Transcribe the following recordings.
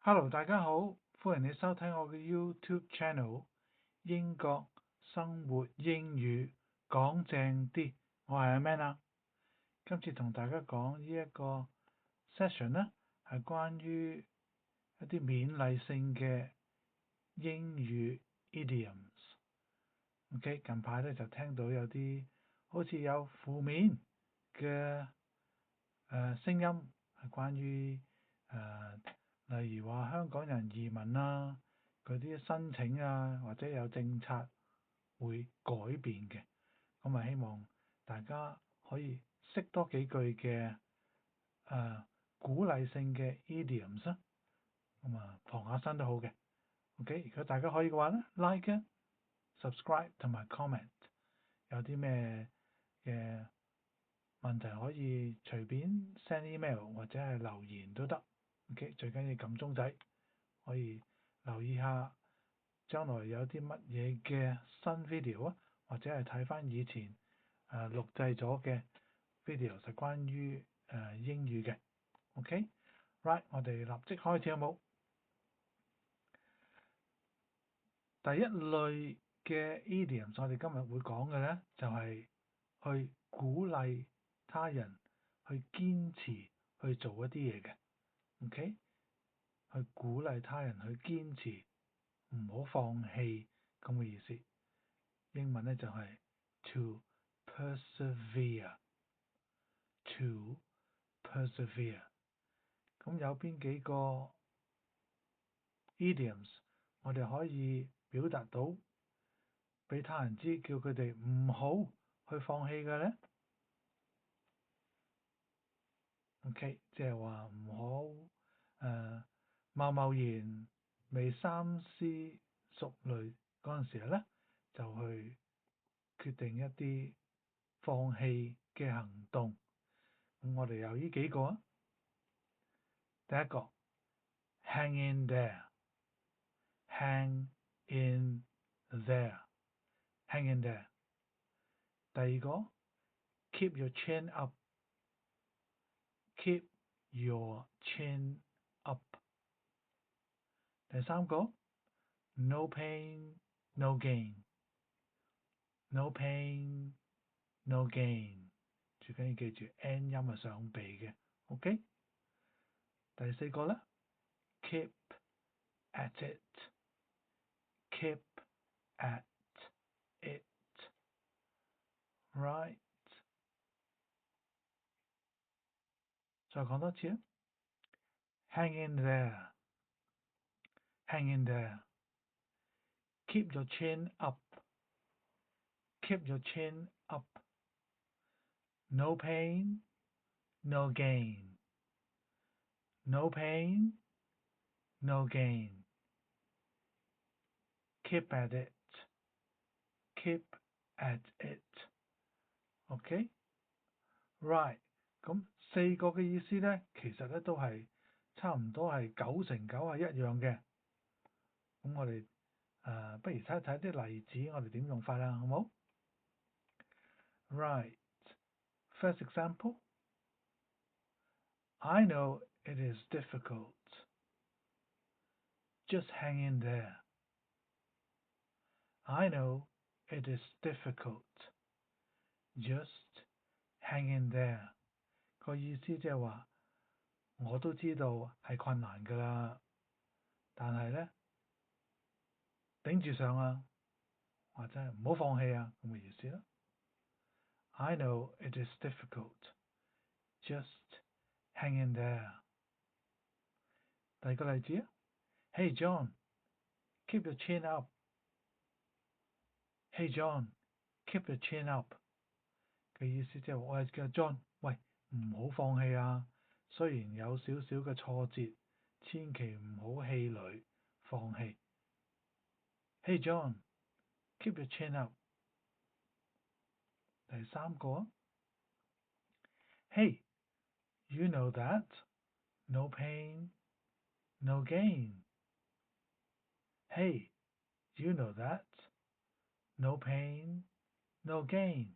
Hello，大家好，歡迎你收睇我嘅 YouTube channel 英國生活英語講正啲，我係阿 Man 啊。今次同大家講呢一個 session 呢，係關於一啲勉勵性嘅英語 idioms。OK，近排咧就聽到有啲好似有負面嘅聲音係關於例如話香港人移民啊，嗰啲申請啊，或者有政策會改變嘅，咁啊希望大家可以識多幾句嘅鼓勵性嘅 idioms 啊，咁啊傍下身都好嘅。OK，如果大家可以嘅話咧，like、subscribe 同埋 comment，有啲咩嘅問題可以隨便 send email 或者係留言都得。OK，最緊要撳鐘仔，可以留意下將來有啲乜嘢嘅新 video 啊，或者係睇翻以前錄製咗嘅 video 係關於英語嘅。OK，right，我哋立即開始好冇？第一類嘅 idioms，我哋今日會講嘅咧，就係去鼓勵他人去堅持去做一啲嘢嘅。OK，去鼓勵他人去堅持，唔好放棄咁嘅意思。英文咧就係 to persevere，to persevere。咁有邊幾個 idioms 我哋可以表達到俾他人知，叫佢哋唔好去放棄嘅咧？OK，即係話唔好貿貿然未三思熟慮嗰陣時咧，就去決定一啲放棄嘅行動。咁我哋有呢幾個啊。第一個 hang in there，hang in there，hang in there。第二個 keep your chin up，keep your chin up。第三個 no pain no gain，no pain no gain。最緊要記住 N 音係上鼻嘅。OK。第四個咧 keep at it，keep at it，right。再講多次啊 hang in there，hang in there。keep your chin up，keep your chin up。no pain no gain，no pain no gain。keep at it，keep at it。OK，right。咁四個嘅意思咧，其實咧都係差唔多係9成9係一樣嘅。咁我哋不如睇一睇啲例子，我哋點用法啦，好冇？Right. First example. I know it is difficult. Just hang in there. I know it is difficult. Just hang in there. 個意思即係話，我都知道係困難㗎啦，但係咧頂住上啊，或者係唔好放棄啊，咁嘅意思啦。I know it is difficult. Just hang in there. 第二個例子啊 Hey John, keep your chin up. Hey John, keep your chin up. 嘅意思即係我係叫 John，喂，唔好放棄啊！雖然有少少嘅挫折，千祈唔好氣餒放棄。Hey John, keep your chin up。第三個 Hey, you know that no pain, no gain. Hey, you know that no pain, no gain。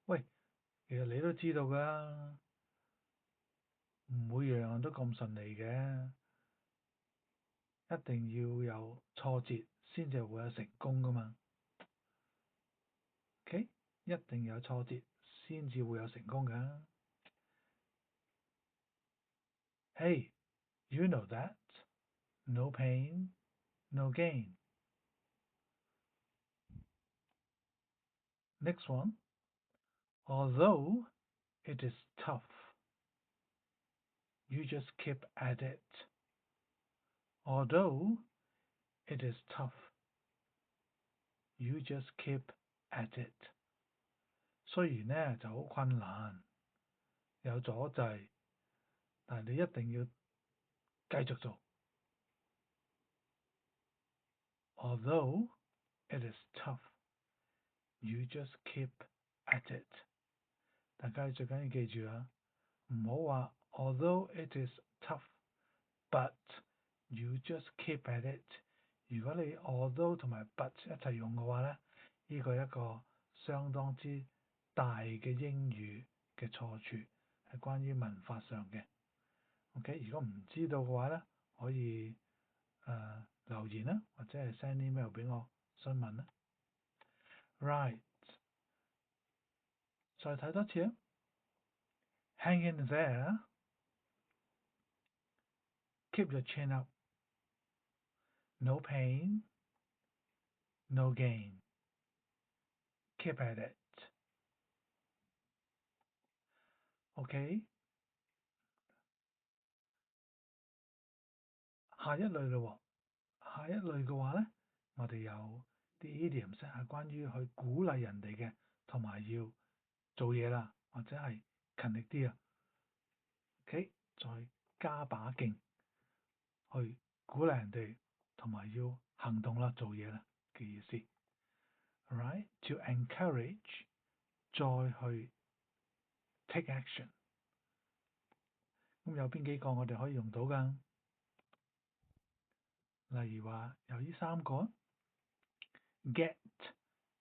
喂，其實你都知道㗎，唔會樣樣都咁順利嘅。一定要有挫折先至會有成功㗎嘛。OK， 一定有挫折先至會有成功㗎。Hey, you know that? No pain, no gain. Next one. Although it is tough, you just keep at it. Although it is tough, you just keep at it. 雖然呢就好困難，有阻滯，但係你一定要繼續做。Although it is tough, you just keep at it. 大家最緊要記住啊，唔好話 although it is tough, but you just keep at it。如果你 although 同埋 but 一齊用嘅話咧，呢個係一個相當之大嘅英語嘅錯處，係關於文法上嘅。OK， 如果唔知道嘅話咧，可以留言啦，或者係 send email 俾我詢問啦。Right， 再睇多次啊。Hang in there, keep your chin up. No pain, no gain. Keep at it. OK， 下一類咯喎，下一類嘅話咧，我哋有啲 idioms 係關於去鼓勵人哋嘅，同埋要做嘢啦，或者係勤力啲啊。OK， 再加把勁去鼓勵人哋，同埋要行動啦，做嘢啦嘅意思。Alright， to encourage， 再去 take action。咁有邊幾個我哋可以用到㗎？例如話有呢三個 ，get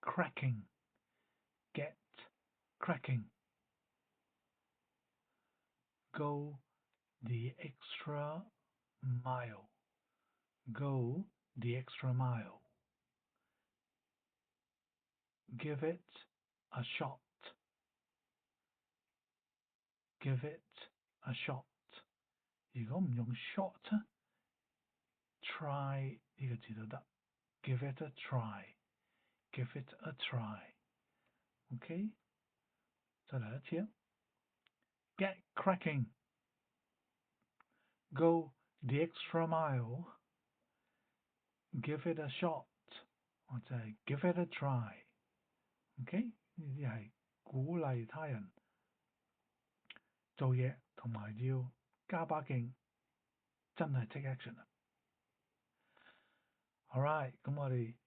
cracking，get cracking。Go the extra mile. Go the extra mile. Give it a shot. Give it a shot. 如果唔用 shot， try 呢個字都得。Give it a try. Give it a try. OK， 再嚟一次啊。Get cracking. Go the extra mile. Give it a shot. 或者係 give it a try。OK， 呢啲係鼓勵他人做嘢，同埋要加把勁，真係 take action 啦。Alright， 咁我哋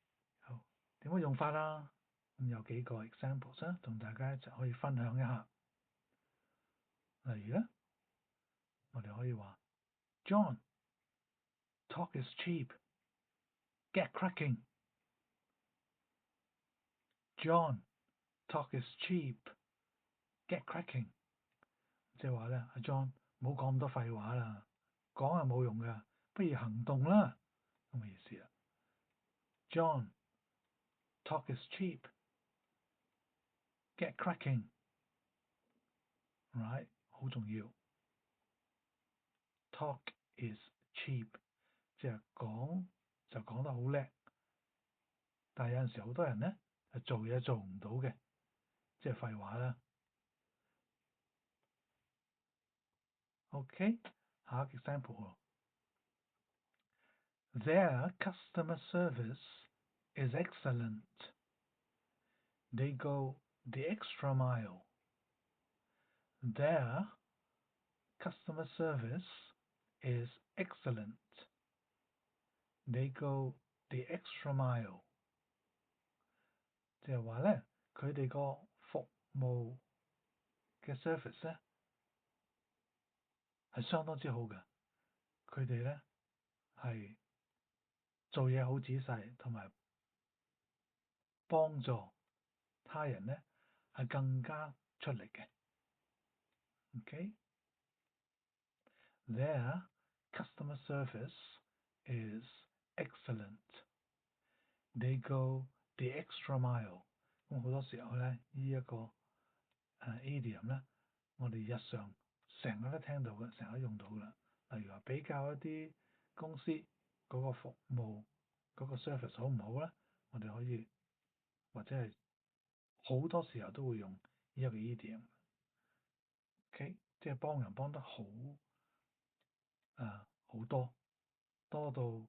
點樣用法啦？咁有幾個 examples 啦，同大家一齊可以分享一下。例如咧，我哋可以話 John, talk is cheap. Get cracking. John, talk is cheap. Get cracking. 即係話咧，阿 John 唔好講咁多廢話啦，講係冇用㗎，不如行動啦，咁嘅意思啦。John, talk is cheap. Get cracking. Right， 好重要。Talk is cheap， 即係講就講得好叻，但係有陣時好多人咧係做嘢做唔到嘅，即係廢話啦。OK， 下一個 example。Their customer service is excellent. They go the extra mile. Their customer service is excellent. They go the extra mile。即係話咧，佢哋個服務嘅 service 咧係相當之好嘅，佢哋咧係做嘢好仔細，同埋幫助他人咧係更加出力嘅。OK，their customer service is excellent. They go the extra mile。咁好多時候咧，呢一個idiom 咧，我哋日常成日都聽到嘅，成日都用到嘅啦。例如話比較一啲公司嗰個服務嗰個 service 好唔好咧，我哋可以或者係好多時候都會用呢一個 idiom。OK，即係幫人幫得好好多，多到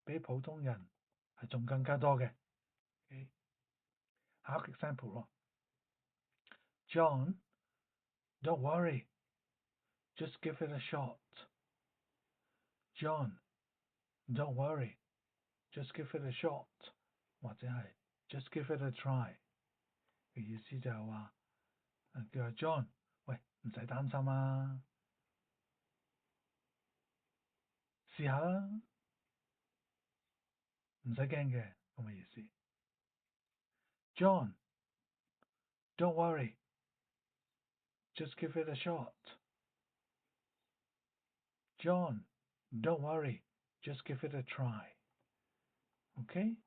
比普通人係仲更加多嘅。OK，下一個 example 咯。John, don't worry, just give it a shot. John, don't worry, just give it a shot. 或者係 just give it a try 嘅意思就係話，叫阿 John，喂，唔使擔心啊，試下啦，唔使驚嘅咁嘅意思。John, don't worry, just give it a shot. John, don't worry, just give it a try. OK，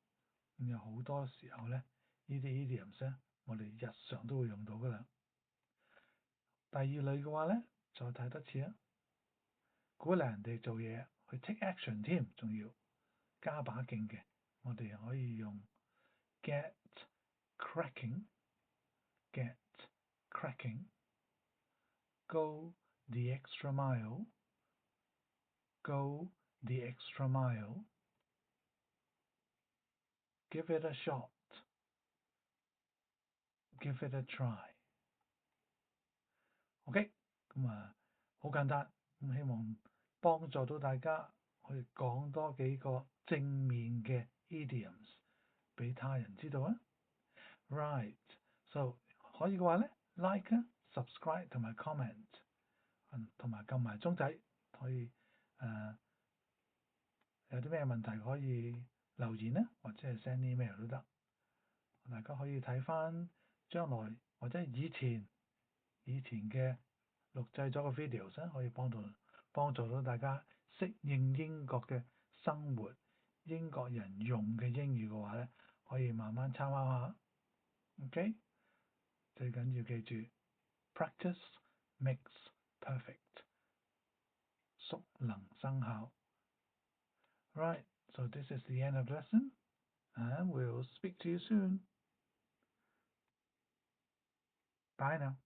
咁有好多時候咧，呢啲 idioms 咧，我哋日常都會用到噶啦。第二類嘅話咧，再睇多次啊，鼓勵人哋做嘢，去 take action 添，仲要加把勁嘅，我哋可以用 get cracking，get cracking，go the extra mile，go the extra mile，give it a shot，give it a try。OK，咁好簡單，咁希望幫助到大家去講多幾個正面嘅 idioms 俾他人知道啊。Right，so 可以嘅話咧 ，like 啊、subscribe 同埋 comment，同埋撳埋鐘仔，可以有啲咩問題可以留言咧，或者係 send email 都得。大家可以睇翻將來或者以前嘅錄製咗個 videos 可以幫助到大家適應英國嘅生活，英國人用嘅英語嘅話咧，可以慢慢參考下。OK， 最緊要記住 practice makes perfect， 熟能生巧。Right, so this is the end of the lesson, and we'll speak to you soon. Bye now.